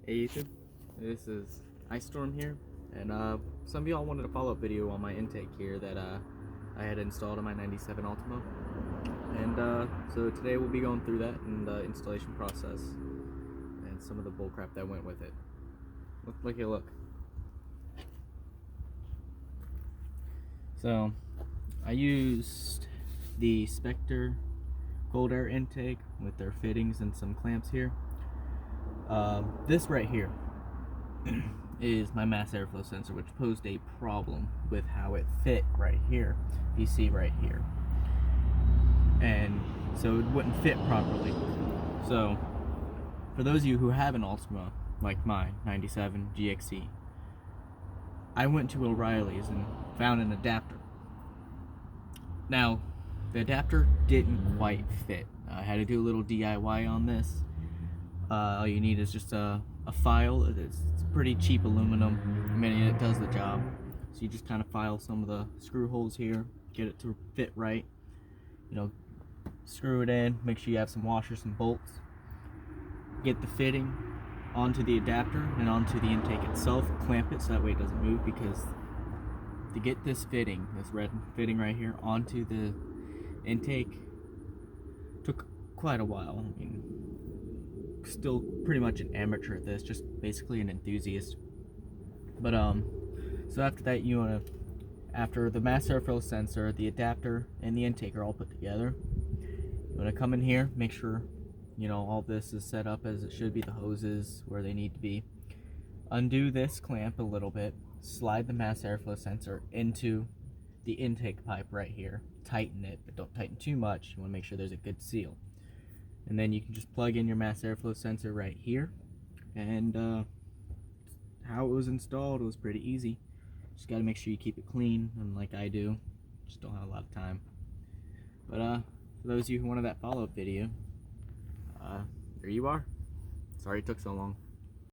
Hey YouTube, this is Ice Storm here, and some of y'all wanted a follow-up video on my intake here that I had installed on my 97 Altima, and so today we'll be going through that and the installation process and some of the bullcrap that went with it. Look here, look. So I used the Spectre cold air intake with their fittings and some clamps here. This right here is my mass airflow sensor, which posed a problem with how it fit right here. You see right here, and so it wouldn't fit properly. So for those of you who have an Altima like mine, 97 GXE, I went to O'Reilly's and found an adapter. Now the adapter didn't quite fit. I had to do a little DIY on this. All you need is just a file. It's pretty cheap aluminum. I mean, it does the job. So you just kind of file some of the screw holes here, get it to fit right. You know, screw it in, make sure you have some washers and bolts. Get the fitting onto the adapter and onto the intake itself. Clamp it so that way it doesn't move, because to get this fitting, this red fitting right here, onto the intake took quite a while. I mean, still pretty much an amateur at this, just basically an enthusiast. But so after that, you want to, after the mass airflow sensor, the adapter, and the intake are all put together, you want to come in here, make sure you know all this is set up as it should be, the hoses where they need to be. Undo this clamp a little bit, slide the mass airflow sensor into the intake pipe right here, tighten it, but don't tighten too much. You want to make sure there's a good seal. And then you can just plug in your mass airflow sensor right here. And how it was installed was pretty easy. Just got to make sure you keep it clean, and like I do, just don't have a lot of time. But for those of you who wanted that follow-up video, there you are. Sorry it took so long.